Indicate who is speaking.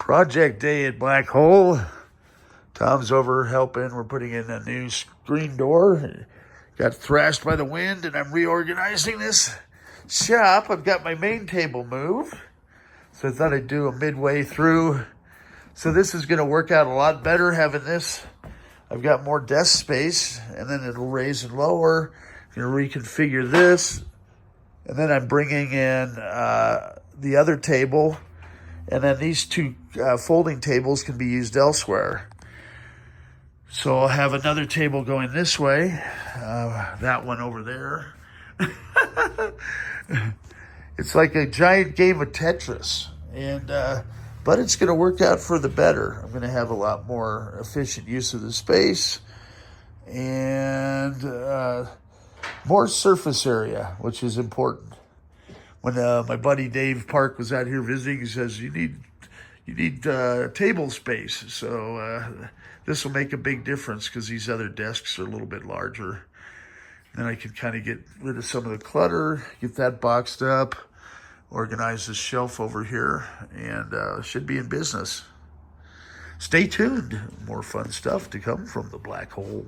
Speaker 1: Project day at Black Hole. Tom's over helping. We're putting in a new screen door. Got thrashed by the wind, and I'm reorganizing this shop. I've got my main table moved, so I thought I'd do a midway through. So this is going to work out a lot better having this. I've got more desk space, and then it'll raise and lower. I'm going to reconfigure this, and then I'm bringing in the other table, and then these two folding tables can be used elsewhere. So I'll have another table going this way, that one over there. It's like a giant game of Tetris, and but it's going to work out for the better. I'm going to have a lot more efficient use of the space and more surface area, which is important. When my buddy Dave Park was out here visiting, he says, you need table space. So this will make a big difference because these other desks are a little bit larger. Then I can kind of get rid of some of the clutter, get that boxed up, organize this shelf over here, and should be in business. Stay tuned. More fun stuff to come from the Black Hole.